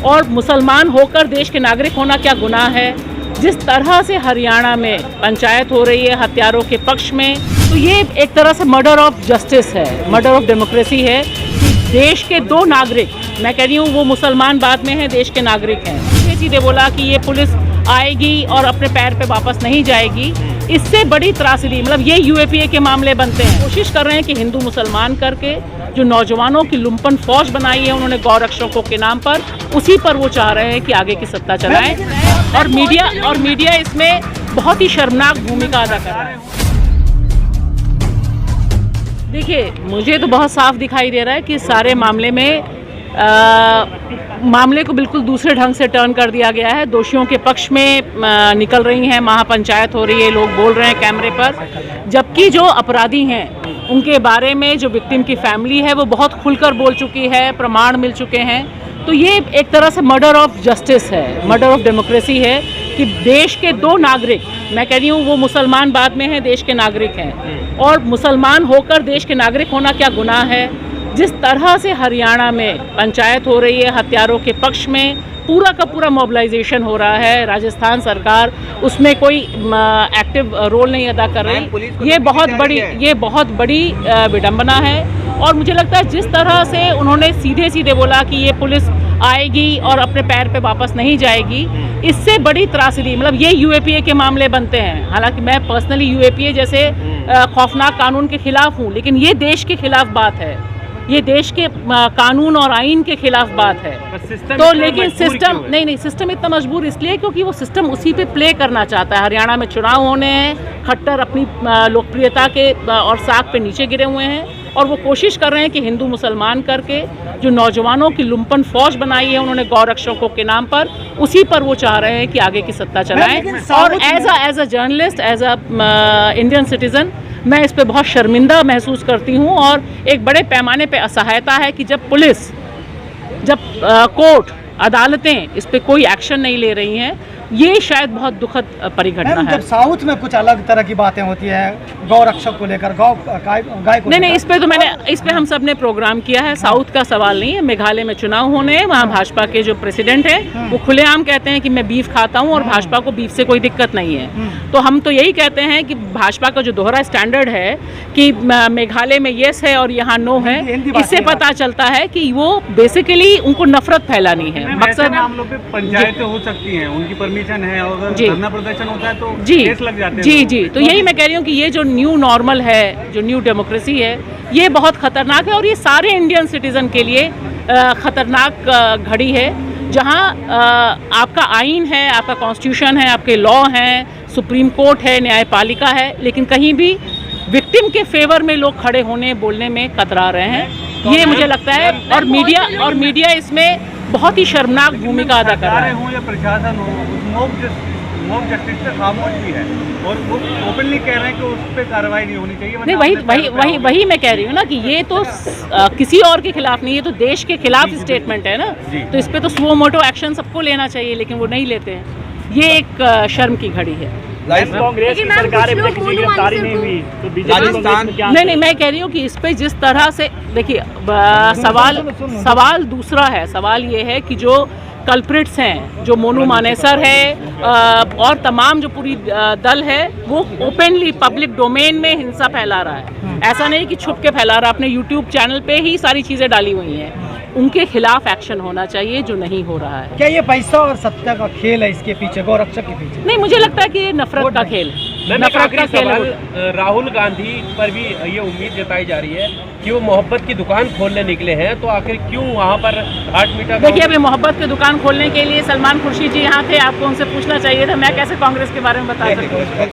और मुसलमान होकर देश के नागरिक होना क्या गुनाह है। जिस तरह से हरियाणा में पंचायत हो रही है हत्यारों के पक्ष में, तो ये एक तरह से मर्डर ऑफ जस्टिस है, मर्डर ऑफ डेमोक्रेसी है। देश के दो नागरिक, मैं कह रही हूँ वो मुसलमान बाद में हैं, देश के नागरिक हैं। सीधे बोला कि ये पुलिस आएगी और अपने पैर पे वापस नहीं जाएगी। इससे बड़ी त्रासदी, मतलब ये यूएपीए के मामले बनते हैं। कोशिश कर रहे हैं कि हिंदू मुसलमान करके जो नौजवानों की लुम्पन फौज बनाई है उन्होंने गौरक्षकों के नाम पर, उसी पर वो चाह रहे हैं कि आगे की सत्ता चलाएं। और मीडिया इसमें बहुत ही शर्मनाक भूमिका अदा कर रहा है। देखिए, मुझे तो बहुत साफ दिखाई दे रहा है कि सारे मामले में मामले को बिल्कुल दूसरे ढंग से टर्न कर दिया गया है। दोषियों के पक्ष में निकल रही हैं, महापंचायत हो रही है, लोग बोल रहे हैं कैमरे पर, जबकि जो अपराधी हैं उनके बारे में जो विक्टिम की फैमिली है वो बहुत खुलकर बोल चुकी है, प्रमाण मिल चुके हैं। तो ये एक तरह से मर्डर ऑफ जस्टिस है, मर्डर ऑफ डेमोक्रेसी है कि देश के दो नागरिक, मैं कह रही हूँ वो मुसलमान बाद में हैं, देश के नागरिक हैं। और मुसलमान होकर देश के नागरिक होना क्या गुनाह है। जिस तरह से हरियाणा में पंचायत हो रही है हत्यारों के पक्ष में, पूरा का पूरा मोबिलाइजेशन हो रहा है, राजस्थान सरकार उसमें कोई एक्टिव रोल नहीं अदा कर रही। ये बहुत बड़ी विडंबना है। और मुझे लगता है जिस तरह से उन्होंने सीधे सीधे बोला कि ये पुलिस आएगी और अपने पैर पे वापस नहीं जाएगी, इससे बड़ी त्रासदी, मतलब ये यूएपीए के मामले बनते हैं। हालांकि मैं पर्सनली यूएपीए जैसे खौफनाक कानून के खिलाफ हूँ, लेकिन ये देश के खिलाफ बात है, ये देश के कानून और आइन के खिलाफ बात है। तो लेकिन सिस्टम नहीं, सिस्टम इतना मजबूर इसलिए क्योंकि वो सिस्टम उसी पे प्ले करना चाहता है। हरियाणा में चुनाव होने हैं, खट्टर अपनी लोकप्रियता के और साख पे नीचे गिरे हुए हैं, और वो कोशिश कर रहे हैं कि हिंदू मुसलमान करके जो नौजवानों की लुम्पन फौज बनाई है उन्होंने गौरक्षकों के नाम पर, उसी पर वो चाह रहे हैं कि आगे की सत्ता चलाएं। और as a journalist, as an Indian citizen, मैं इस पे बहुत शर्मिंदा महसूस करती हूँ। और एक बड़े पैमाने पे असहायता है कि जब पुलिस, कोर्ट, अदालतें इस पे कोई एक्शन नहीं ले रही हैं, ये शायद बहुत दुखद परिघटना है। जब साउथ में कुछ अलग तरह की बातें होती है गौरक्षक को लेकर, गाय को नहीं, इस पे हम सब ने प्रोग्राम किया है। साउथ का सवाल नहीं है। मेघालय में चुनाव होने हैं, वहाँ भाजपा के जो प्रेसिडेंट हैं वो खुलेआम कहते हैं कि मैं बीफ खाता हूँ और भाजपा को बीफ से कोई दिक्कत नहीं है। तो हम तो यही कहते हैं कि भाजपा का जो दोहरा स्टैंडर्ड है कि मेघालय में येस है और यहाँ नो है, इससे पता चलता है कि वो बेसिकली उनको नफरत फैलानी है। मकसद मामलों पे पंचायतें हो सकती हैं, उनकी परमिशन है, और अगर धरना प्रदर्शन होता है तो केस लग जाते हैं। जी, तो यही मैं कह रही हूँ कि ये जो न्यू नॉर्मल है, जो न्यू डेमोक्रेसी है, ये बहुत खतरनाक है। और ये सारे इंडियन सिटीजन के लिए खतरनाक घड़ी है, जहाँ आपका आइन है, आपका कॉन्स्टिट्यूशन है, आपके लॉ हैं, सुप्रीम कोर्ट है, न्यायपालिका है, लेकिन कहीं भी विक्टिम के फेवर में लोग खड़े होने बोलने में कतरा रहे हैं। ये मुझे लगता है। और मीडिया इसमें बहुत ही शर्मनाक भूमिका अदा कर रहा है। हो या प्रशासन हो, मॉब जस्टिस पे खामोश भी है और वो ओपनली कह रहे हैं कि उस पर कार्रवाई नहीं होनी चाहिए। नहीं, वही मैं कह रही हूँ ना कि ये तो किसी और के खिलाफ नहीं, ये तो देश के खिलाफ स्टेटमेंट है ना। तो इस पे तो सुओ मोटो एक्शन सबको लेना चाहिए, लेकिन वो नहीं लेते हैं। ये एक शर्म की घड़ी है। कांग्रेस की सरकार में किसी की गिरफ्तारी नहीं हुई तो बीजेपी नहीं, मैं कह रही हूँ कि इस पे जिस तरह से, देखिए, सवाल दूसरा है। सवाल ये है कि जो कल्प्रिट्स हैं, जो मोनू मानेसर है और तमाम जो पूरी दल है, वो ओपनली पब्लिक डोमेन में हिंसा फैला रहा है। ऐसा नहीं कि छुप के फैला रहा, अपने यूट्यूब चैनल पे ही सारी चीज़ें डाली हुई हैं। उनके खिलाफ एक्शन होना चाहिए, जो नहीं हो रहा है। क्या ये पैसा और सत्ता का खेल है इसके पीछे, गौरक्षक के पीछे? नहीं, मुझे लगता है कि ये नफरत का खेल है। नफरत का खेल है। राहुल गांधी पर भी ये उम्मीद जताई जा रही है कि वो मोहब्बत की दुकान खोलने निकले हैं, तो आखिर क्यों वहाँ पर 8 मीटर? देखिए, अभी मोहब्बत की दुकान खोलने के लिए सलमान खुर्शीद जी यहाँ थे, आपको उनसे पूछना चाहिए था। मैं कैसे कांग्रेस के बारे में बता सकती हूँ।